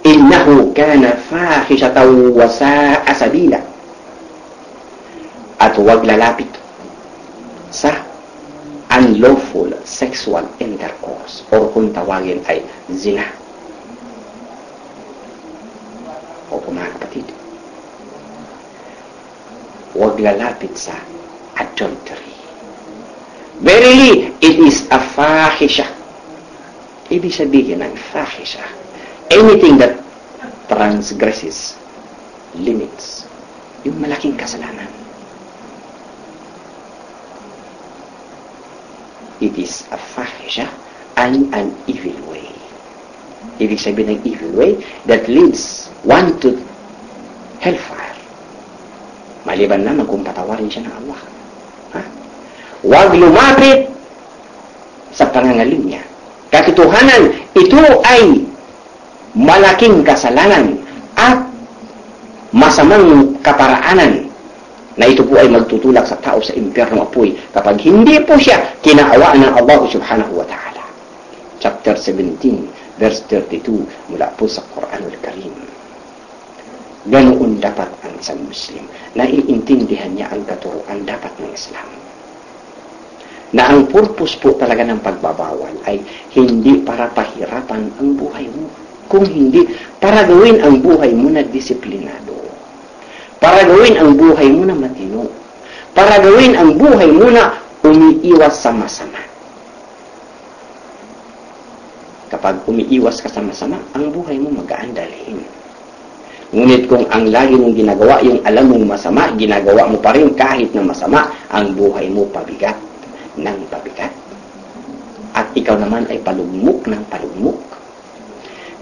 Innahu kana fahishatan wa sa'a sabila. At huwag lalapit sa unlawful sexual intercourse o kung tawagin ay zina. O mga kapatid, huwag lalapit sa adultery. Verily, it is a fahisha. Ibig sabihin ng fahisha, anything that transgresses limits, yung malaking kasalanan. It is a fahisha and an evil way. Ibig sabihin ng evil way that leads one to hellfire. Maliban naman kung patawarin siya ng Allah. Huwag lumapit sa pangangalunya. Katotohanan, ito ay malaking kasalanan at masamang kaparaanan na ito po ay magtutulak sa tao sa impyerno apoy kapag hindi po siya kinaawaan ng Allah subhanahu wa ta'ala. Chapter 17, verse 32 mula po sa Quranul Karim. Ganoon dapat ang isang Muslim na iintindihan niya ang katuruan dapat ng Islam. Na ang purpose po talaga ng pagbabawal ay hindi para pahirapan ang buhay mo. Kung hindi, para gawin ang buhay mo na disiplinado. Para gawin ang buhay mo na matino. Para gawin ang buhay mo na umiiwas sa masama. Kapag umiiwas ka sa masama, ang buhay mo magaan dalhin. Ngunit kung ang lagi mong ginagawa, yung alam mong masama, ginagawa mo pa rin kahit na masama, ang buhay mo pabigat ng pabigat. At ikaw naman ay palugmok ng palugmok.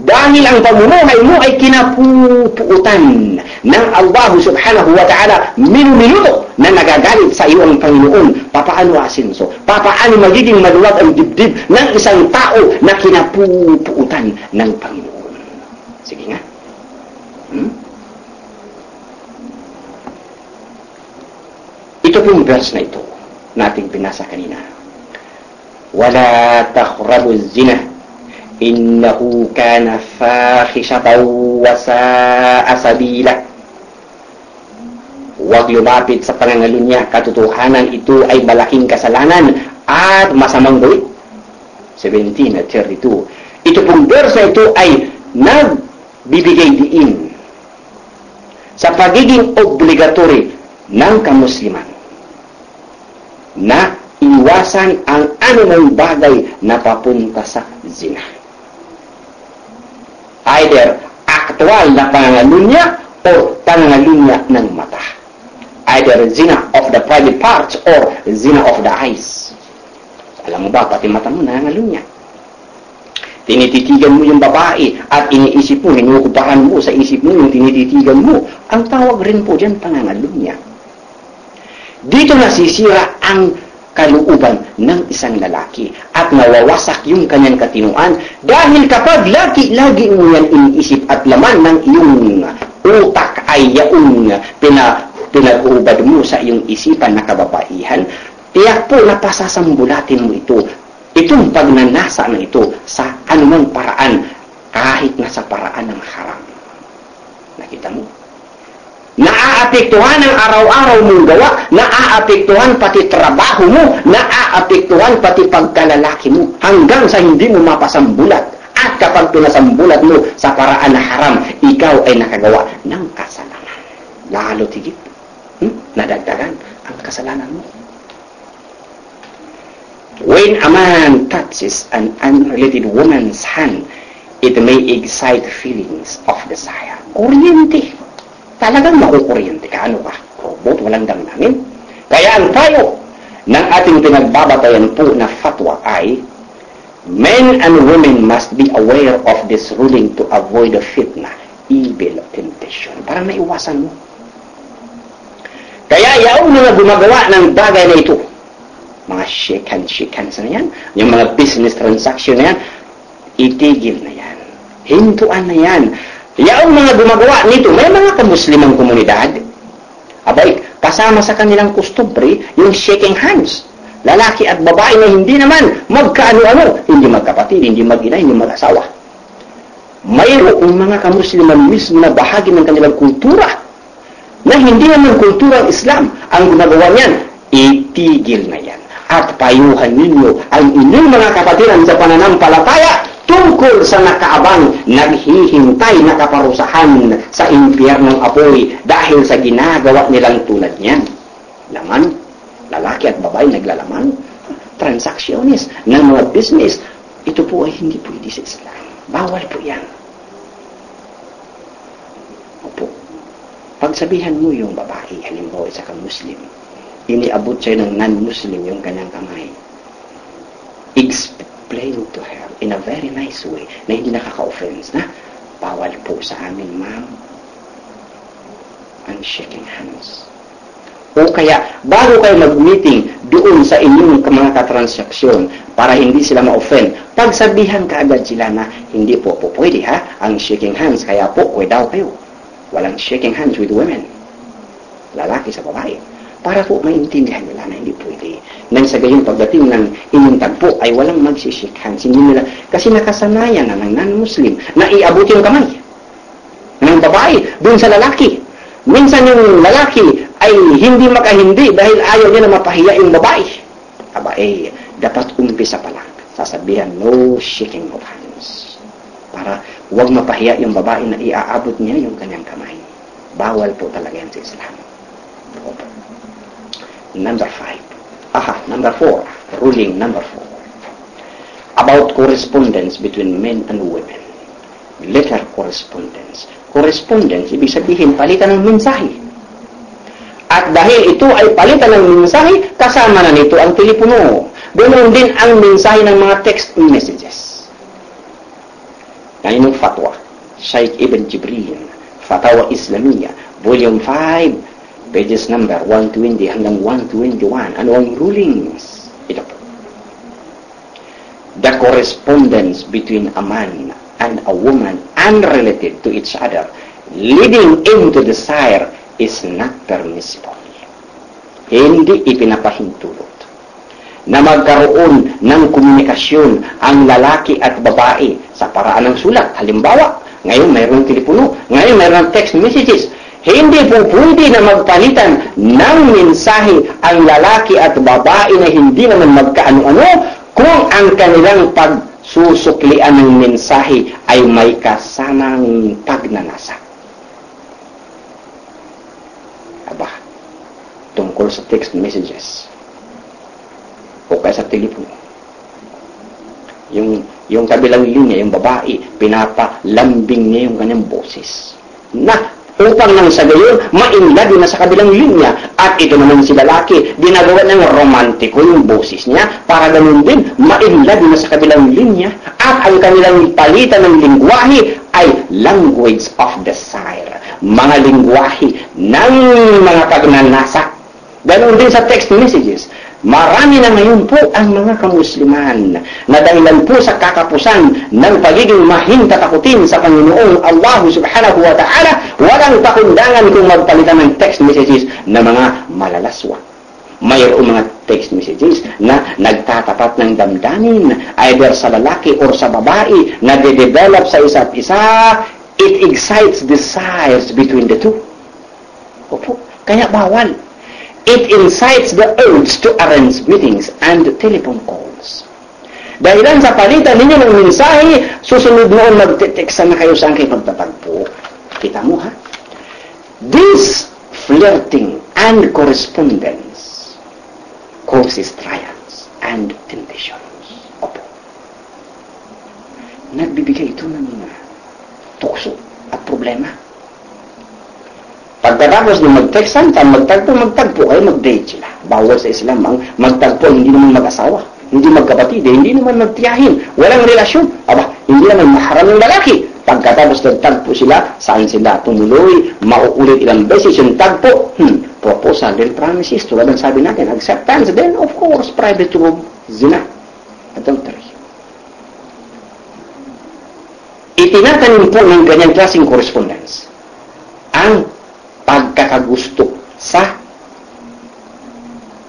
Dahil ang pamumuhay mo ay kinapupuutan ng Allah subhanahu wa ta'ala, minuminuto na nagagalit sa iyo ang Panginoon. Papaano asinso? Papaano magiging maluwag ang dibdib ng isang tao na kinapupuutan ng Panginoon? Sige nga. Ito pong verse na ito nating pinasa kanina. Wala taqrabu zina innahu kana fahishatan wa sa'a sabila. Huwag lumapit sa pangangalunya, katotohanan ito ay malaking kasalanan at masamang gawin. 17:32. Ito pong verse na ito ay nagbibigay diin sa pagiging obligatory ng kamusliman na iwasan ang anumang bagay na papunta sa zina. Either actual na pangangalunya o pangangalunya ng mata. Either zina of the private parts or zina of the eyes. Alam mo ba, pati mata mo nangangalunya. Tinititigan mo yung babae at iniisip mo, hinukupakan mo sa isip mo yung tinititigan mo. Ang tawag rin po dyan, pangangalunya. Dito nasisira ang kalooban ng isang lalaki at nawawasak yung kanyang katinuan dahil kapag lagi mo yan iniisip at laman ng iyong utak ay yaong pinag-uubad mo sa iyong isipan na kababaihan, tiyak po na pasasambulatin mo ito. Itong pagnanasa na ito sa anumang paraan kahit na sa paraan ng haram. Nakita mo? Naaapektuhan ang araw-araw mong gawa, naaapektuhan pati trabaho mo, naaapektuhan pati pagkalalaki mo, hanggang sa hindi mo mapasambulat. At kapag pinasambulat mo sa paraan na haram, ikaw ay nakagawa ng kasalanan. Lalo tigit, nadagdagan ang kasalanan mo. When a man touches an unrelated woman's hand, it may excite feelings of desire. Kuryente. Talagang makukuryente ka. Ano ka? Robot, walang damdamin. Kaya ang payo ng ating pinagbabatayan po na fatwa ay, men and women must be aware of this ruling to avoid the fitna, evil temptation. Para maiwasan mo. Kaya yaong mga gumagawa ng bagay na ito, mga shake hands na yan, yung mga business transaction na yan, itigil na yan. Hintuan na yan. Yaong mga gumagawa nito, may mga kamuslimang komunidad, abay, kasama sa kanilang kustumbre, yung shaking hands. Lalaki at babae na hindi naman magkaano-ano, hindi magkapatid, hindi mag-ina, hindi mag-asawa. Mayroong mga kamusliman mismo na bahagi ng kanilang kultura, na hindi naman kulturang Islam ang gumagawa niyan, itigil na yan. At payuhan ninyo ang inyong mga kapatiran sa pananampalataya tungkol sa nakaabang, naghihintay na kaparusahan sa impyernong apoy dahil sa ginagawa nilang tulad niyan. Laman, lalaki at babae naglalaman, transactionist ng mga business, ito po ay hindi pwede sa Islam. Bawal po yan. Opo. Pagsabihan mo yung babae, halimbawa isa kang Muslim, iniabot sa'yo ng non-Muslim yung kanyang kamay, explain to her in a very nice way na hindi nakaka-offense na bawal po sa amin, ma'am, ang shaking hands. O kaya, bago kayo mag-meeting doon sa inyong mga katransaksyon para hindi sila ma-offend, pagsabihan ka agad sila na hindi po pwede ha, ang shaking hands, kaya po, daw kayo. Walang shaking hands with women. Lalaki sa babae. Para po maintindihan nila na hindi pwede. Nang sa gayon pagdating ng inyong tagpo ay walang magsishake hands. Hindi nila, kasi nakasanayan na ng non-Muslim na iabot yung kamay ng babae doon sa lalaki. Minsan yung lalaki ay hindi makahindi dahil ayaw niya na mapahiya yung babae. Aba dapat umpisa pa lang. Sasabihan, no shaking of hands. Para huwag mapahiya yung babae na iaabot niya yung kanyang kamay. Bawal po talaga yan sa Islam. Number 5. Number 4. Ruling number 4. About correspondence between men and women. Letter correspondence. Correspondence, ibig sabihin, palitan ng mensahe. At dahil ito ay palitan ng mensahe, kasama na nito ang telepono. Ganoon din ang mensahe ng mga text messages. Ngayon ang fatwa, Shaykh Ibn Jibril, Fatawa Islamiyya, Volume 5, pages number 120 hanggang 121. Ano ang rulings? Ito po. The correspondence between a man and a woman unrelated to each other leading into desire is not permissible. Hindi ipinapahintulot na magkaroon ng komunikasyon ang lalaki at babae sa paraan ng sulat. Halimbawa, ngayon mayroong telepono, ngayon mayroong text messages. Hindi po pwede na magpalitan ng mensahe ang lalaki at babae na hindi naman magkaano-ano kung ang kanilang pagsusuklian ng mensahe ay may kasamang pagnanasa. Aba, tungkol sa text messages o kaya sa telepono. Yung kabilang linya, yung babae, pinapalambing niya yung kanyang boses. Upang nang sa gayon, mainlad na sa kabilang linya. At ito naman si lalaki, ginagawa ng romantiko yung boses niya para ganun din, mainlad na sa kabilang linya. At ang kanilang palitan ng lingwahe ay language of desire. Mga lingwahe ng mga pagnanasa. Ganun din sa text messages. Marami na ngayon po ang mga kamusliman na dahilan po sa kakapusan ng pagiging mahintatakutin sa Panginoong Allah subhanahu wa ta'ala, walang pakundangan kung magpalitan ng text messages na mga malalaswa. Mayroong mga text messages na nagtatapat ng damdamin either sa lalaki or sa babae na de-develop sa isa't isa. It excites desires between the two. Opo, kaya bawal. It incites the urge to arrange meetings and telephone calls. Dahilan sa palitan ninyo ng mensahe, susunod noon magte-text na kayo saan kayo magtatagpo. Kita mo ha? This flirting and correspondence causes trials and temptations. Opo. Nagbibigay ito ng tukso at problema. Pagkatapos na mag-textan, magtagpo kayo, mag-date sila. Bawal sa Islam ang magtagpo, hindi naman mag-asawa, hindi magkapatid, hindi naman magtiyahin, walang relasyon. Aba, hindi naman maharam ng lalaki. Pagkatapos nagtagpo sila, saan sila tumuloy, mauulit ilang beses yung tagpo, proposal, then promises, tulad ng sabi natin, acceptance, then of course, private room, zina, adultery. Itinatanim po ng ganyang klaseng correspondence ang pagkakagusto sa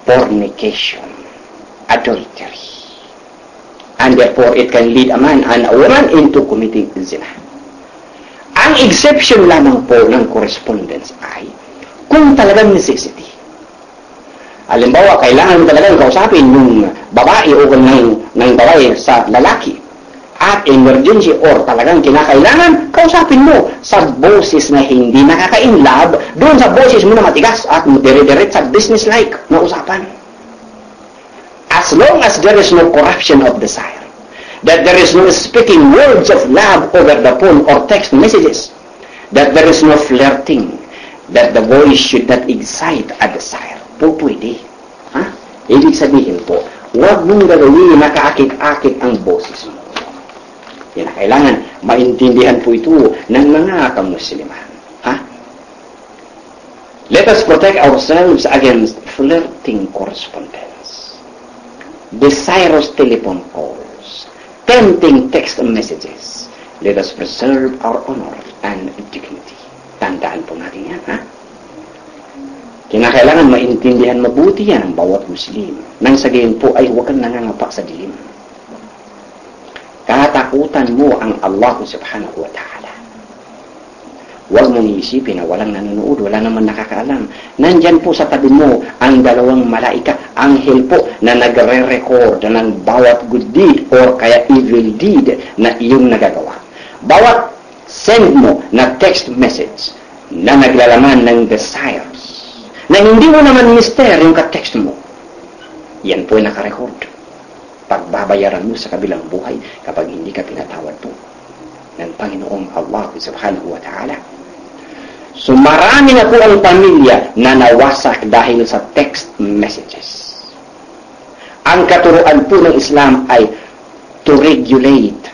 fornication, adultery. And therefore, it can lead a man and a woman into committing zina. Ang exception lamang po ng correspondence ay kung talagang necessity. Halimbawa, kailangan talagang kausapin ng babae o ng babae sa lalaki at emergency or talagang kinakailangan, kausapin mo sa boses na hindi nakaka-inlove, doon sa boses mo na matigas at dire-direct sa business-like na usapan. As long as there is no corruption of desire, that there is no speaking words of love over the phone or text messages, that there is no flirting, that the voice should not excite a desire, po pwede. Ha? Ibig sabihin po, huwag mong gagawin na kaakit-akit ang boses mo. Yan, kailangan maintindihan po ito ng mga kamusliman. Ha? Let us protect ourselves against flirting correspondence, desirous telephone calls, tempting text messages. Let us preserve our honor and dignity. Tandaan po natin yan, ha? Kinakailangan maintindihan mabuti yan ang bawat Muslim. Nang sa gayon po ay huwag kang nangangapa sa dilim. Katakutan mo ang Allah subhanahu wa ta'ala. Huwag mong iisipin na walang nanonood, wala naman nakakaalam. Nandyan po sa tabi mo ang dalawang malaika, anghel po, na nagre-record ng bawat good deed or kaya evil deed na iyong nagagawa. Bawat send mo na text message na naglalaman ng desires, na hindi mo naman mister yung ka-text mo, yan po ay nakarecord. Pagbabayaran mo sa kabilang buhay kapag hindi ka pinatawad po ng Panginoong Allah subhanahu wa ta'ala. So marami na po ang pamilya na nawasak dahil sa text messages. Ang katuruan po ng Islam ay to regulate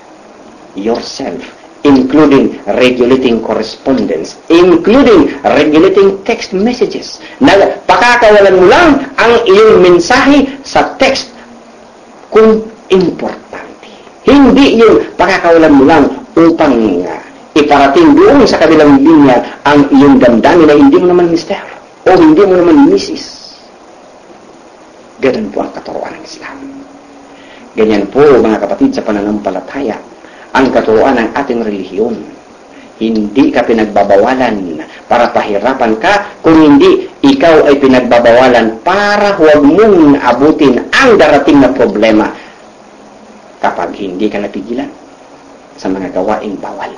yourself, including regulating correspondence, including regulating text messages. Pakakawalan mo lang ang iyong mensahe sa text kung importante. Hindi yung pakakawalan mo lang upang iparating doon sa kabilang linya ang iyong damdamin na hindi mo naman mister o hindi mo naman misis. Ganun po ang katuruan ng Islam. Ganyan po, mga kapatid, sa pananampalataya, ang katuruan ng ating relihiyon. Hindi ka pinagbabawalan para pahirapan ka, kung hindi, ikaw ay pinagbabawalan para huwag mong abutin ang darating na problema kapag hindi ka napigilan sa mga gawaing bawal.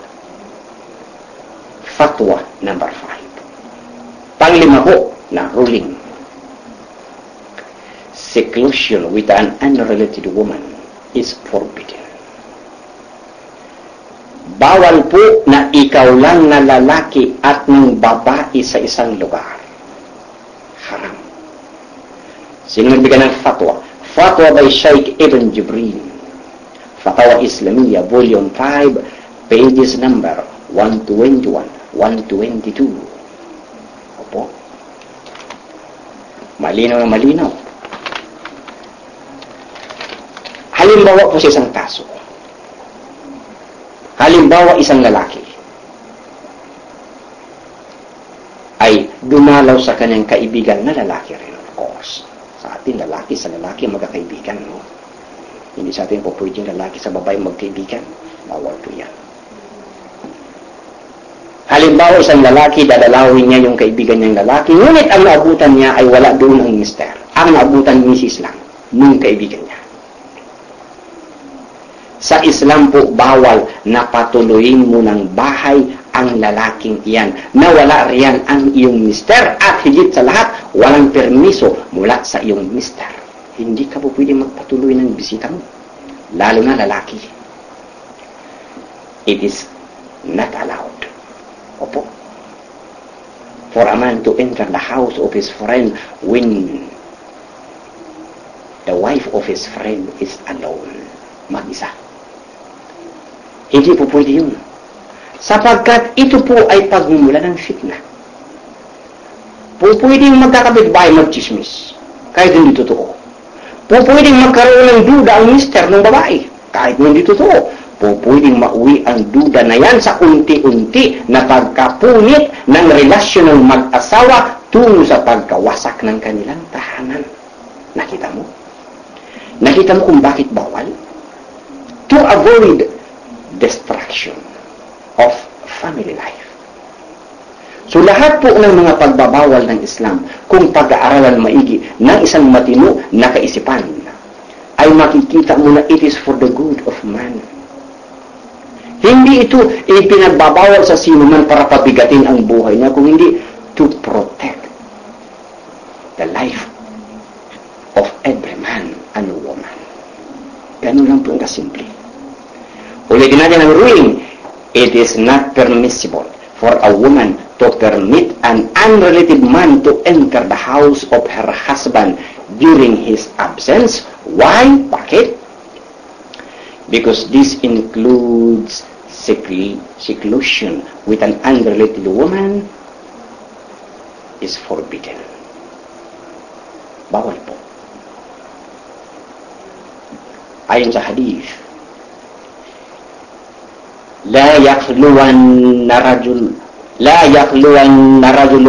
Fatwa number 5. Panglima po na ruling. Seclusion with an unrelated woman is forbidden. Bawal po na ikaw lang na lalaki at ng babae sa isang lugar. Haram. Sino nagbigay ng fatwa? Fatwa by Sheikh Ibn Jibril. Fatwa Islamiyya, Volume 5, pages number 121, 122. Opo. Malinaw na malinaw. Halimbawa po sa isang kaso. Halimbawa, isang lalaki ay dumalaw sa kanyang kaibigan na lalaki rin, of course. Sa atin, lalaki sa lalaki magkakaibigan, no? Hindi sa atin po pwedeng lalaki sa babae magkaibigan. Bawal po yan. Halimbawa, isang lalaki, dadalawin niya yung kaibigan niyang lalaki, ngunit ang naabutan niya ay wala doon ang mister. Ang naabutan misis lang, nung kaibigan niya. Sa Islam po, bawal na patuloyin mo ng bahay ang lalaking iyan, na wala riyan ang iyong mister, at higit sa lahat, walang permiso mula sa iyong mister. Hindi ka po pwede magpatuloy ng bisita mo, lalo na lalaki. It is not allowed. Opo. For a man to enter the house of his friend when the wife of his friend is alone, mag-isa. Hindi po pwede yun. Sapagkat ito po ay pagmumula ng fitna. Po pwedeng magkakabit-bahay, mag-chismis, kahit hindi totoo. Po pwedeng magkaroon ng duda ang mister ng babae, kahit hindi totoo. Po pwedeng mauwi ang duda na yan sa unti-unti na pagkapunit ng relasyon ng mag-asawa tungo sa pagkawasak ng kanilang tahanan. Nakita mo? Nakita mo kung bakit bawal? To avoid destruction of family life. So lahat po ng mga pagbabawal ng Islam, kung pag-aaralan maigi ng isang matino na kaisipan, ay makikita mo na it is for the good of man. Hindi ito ipinagbabawal sa sino man para pabigatin ang buhay niya, kung hindi to protect the life of every man and woman. Ganun lang po ang kasimple. Ulitin natin ang ruling. It is not permissible for a woman to permit an unrelated man to enter the house of her husband during his absence. Why? Bakit? Because this includes seclusion with an unrelated woman is forbidden. Bawal po. Ayon sa hadith, لا يخلون رجل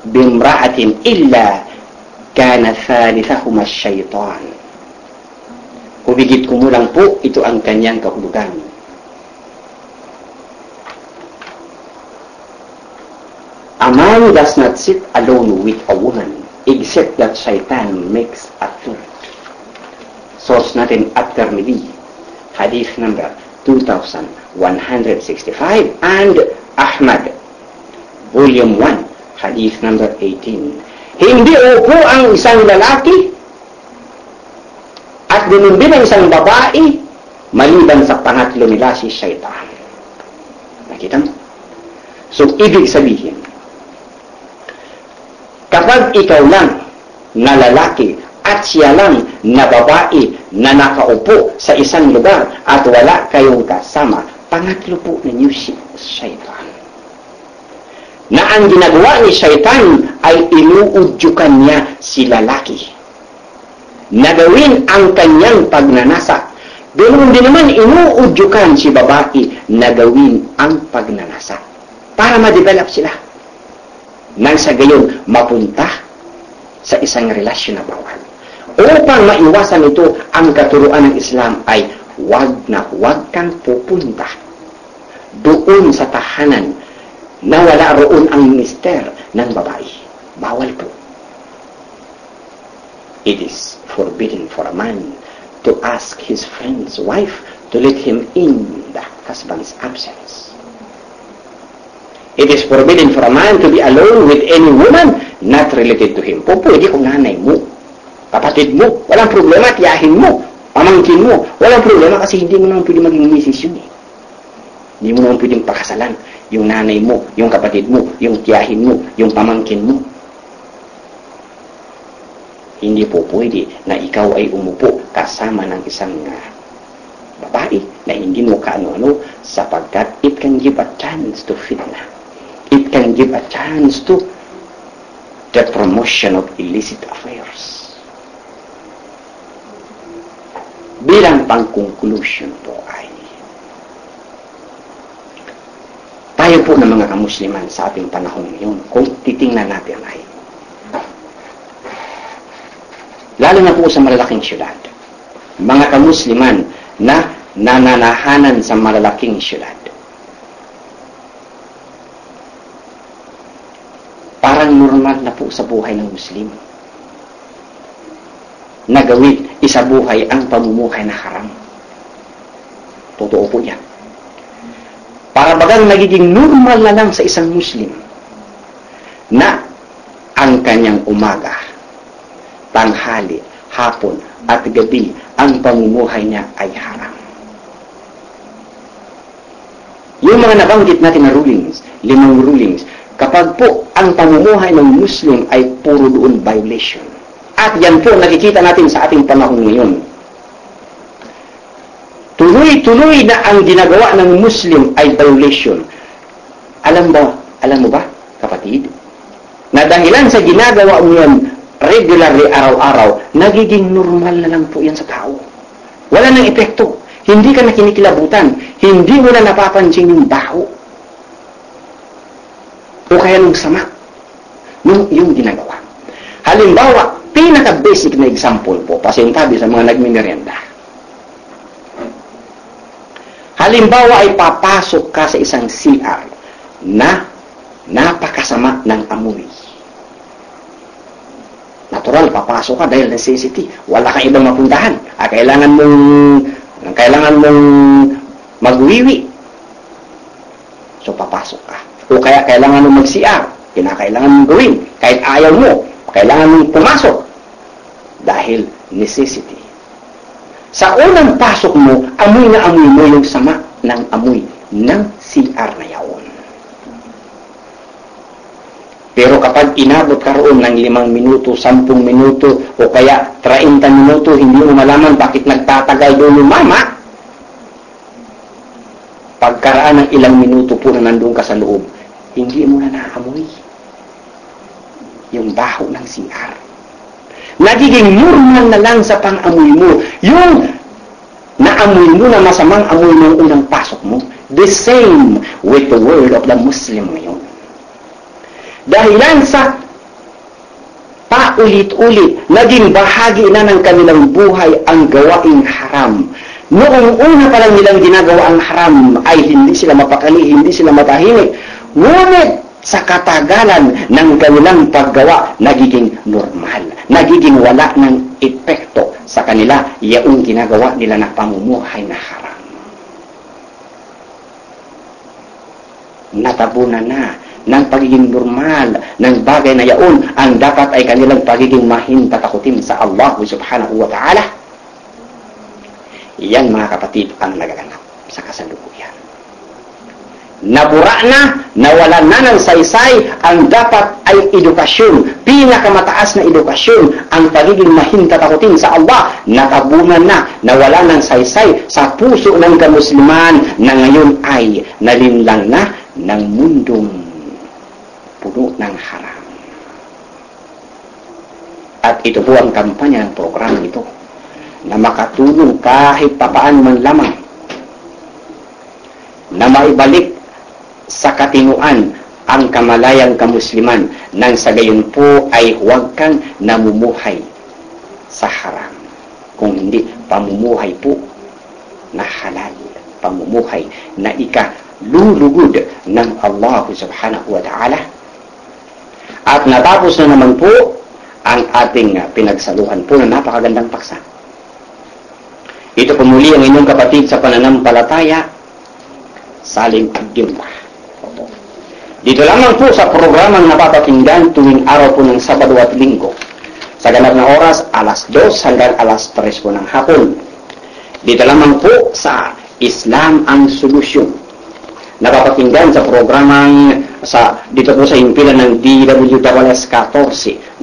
بامرأة إلا كان ثالثهما الشيطان. Hubigit kumulang po, ito ang kanyang kahulugan. A man does not sit alone with a woman except that Shaitan makes a third. Source natin at-Tirmidhi, hadith number 2165, and Ahmad, volume 1, hadith number 18. Hindi upo ang isang lalaki at ganun din ang isang babae maliban sa pangatlo nila si Shaitan. Nakita mo? So, ibig sabihin, kapag ikaw lang na lalaki at siya lang na babae na nakaupo sa isang lugar at wala kayong kasama, pangatlo po ninyo si Shaitan. Na ang ginagawa ni Shaitan ay inuudyukan niya si lalaki na gawin ang kanyang pagnanasa. Ganoon din naman inuudyukan si babae na gawin ang pagnanasa para ma-develop sila. Nang sa gayon, mapunta sa isang relasyon na bawal. Upang maiwasan ito, ang katuruan ng Islam ay huwag kang pupunta doon sa tahanan na wala roon ang mister ng babae. Bawal po. It is forbidden for a man to ask his friend's wife to let him in the husband's absence. It is forbidden for a man to be alone with any woman not related to him. Po, pwede kung nanay mo, kapatid mo, walang problema, tiyahin mo, pamangkin mo, walang problema kasi hindi mo naman pwede maging misis yun eh. Hindi mo naman pwedeng pakasalan yung nanay mo, yung kapatid mo, yung tiyahin mo, yung pamangkin mo. Hindi po pwede na ikaw ay umupo kasama ng isang babae na hindi mo kaano-ano, sapagkat it can give a chance to fitna. It can give a chance to the promotion of illicit affairs. Bilang pang-conclusion po ay tayo po ng mga kamusliman sa ating panahon ngayon, kung titingnan natin ay lalo na po sa malalaking syudad, mga kamusliman na nananahanan sa malalaking syudad, parang normal na po sa buhay ng Muslim. Nagawin isabuhay ang pamumuhay na haram. Totoo po yan. Para bagang nagiging normal na lang sa isang Muslim na ang kanyang umaga, tanghali, hapon at gabi, ang pamumuhay niya ay haram. Yung mga nabanggit natin na rulings, 5 rulings, kapag po ang pamumuhay ng Muslim ay puro doon violation. At yan po nakikita natin sa ating panahon ngayon. Tuloy-tuloy na ang ginagawa ng Muslim ay violation. Alam mo ba, kapatid, na dahilan sa ginagawa mo yan regularly, araw-araw, nagiging normal na lang po yan sa tao. Wala nang epekto. Hindi ka na kinikilabutan. Hindi mo na napapansin yung baho. O kaya nung sama. Yung ginagawa. Halimbawa, pinaka-basic na example po, pasintabi sa mga nagmimerienda. Halimbawa ay papasok ka sa isang CR na napakasama ng amoy. Natural, papasok ka dahil necessity. Wala kang ibang mapuntahan. Kailangan mong magwiwi. So, papasok ka. O kaya kailangan mong mag-CR. Kinakailangan mong gawin. Kahit ayaw mo, kailangan mong pumasok. Dahil necessity. Sa unang pasok mo, amoy na amoy mo yung sama ng amoy ng CR na yaon. Pero kapag inabot ka roon ng 5 minuto, 10 minuto, o kaya 30 minuto, hindi mo malaman bakit nagtatagal doon yung mama, pagkaraan ng ilang minuto po na nandun ka sa loob, hindi mo na naamoy yung baho ng CR. Nagiging normal na lang sa pang-amoy mo. Yung naamoy mo na masamang amoy mo unang pasok mo. The same with the world of the Muslim ngayon. Dahilan sa paulit-ulit, naging bahagi na ng kanilang buhay ang gawaing haram. Noong una pa lang nilang ginagawa ang haram ay hindi sila mapakali, hindi sila matahimik. Ngunit sa katagalan ng kanilang paggawa, nagiging normal. Nagiging wala ng epekto sa kanila yaong ginagawa nila na pamumuhay na haram. Natabunan na ng pagiging normal ng bagay na yaon ang dapat ay kanilang pagiging mahintatakutin sa Allah subhanahu wa ta'ala. Iyan mga kapatid ang nagaganap sa kasalukuyan. Nabura na, nawala na ng saysay, ang dapat ay edukasyon, pinakamataas na edukasyon, ang pagiging mahintatakutin sa Allah, natabunan na, nawala ng saysay sa puso ng kamusliman na ngayon ay nalinlang na ng mundong puno ng haram. At ito po ang kampanya ng programa ito, na makatulong kahit papaan man lamang na maibalik sa katinuan ang kamalayang kamusliman nang sa gayon po ay huwag kang namumuhay sa haram. Kung hindi, pamumuhay po na halal, pamumuhay na ikalulugod ng Allah subhanahu wa ta'ala. At natapos na naman po ang ating pinagsaluhan po na napakagandang paksa. Ito po muli ang inyong kapatid sa pananampalataya, Salim Agyumpa. Dito lamang po sa programang napapakinggan tuwing araw po ng Sabado at Linggo. Sa ganap na oras, alas 2 hanggang alas 3 po ng hapon. Dito lamang po sa Islam ang Solusyon. Napapakinggan sa programang dito po sa himpilan ng DWS 1494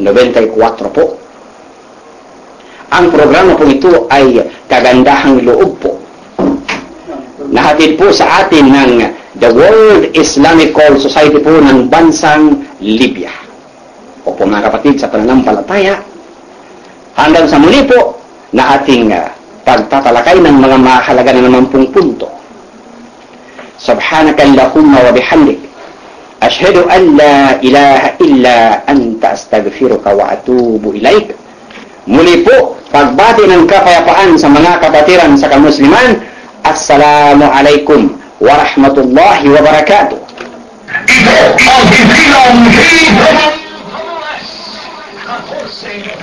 po. Ang programa po ito ay Kagandahang Loob po. Nahatid po sa atin ng The World Islamic Call Society po ng bansang Libya. O po mga kapatid sa pananampalataya, hanggang sa muli po na ating pagtatalakay ng mga mahalaga na naman pong punto. Subhanaka Allahumma wa bihamdik, ashhadu an la ilaha illa anta astaghfiruka wa atubu ilaik. Muli po, pagbati ng kapayapaan sa mga kapatiran sa kamusliman. Assalamu alaikum warahmatullahi wabarakatuh. Ito ang himpilang DWS 14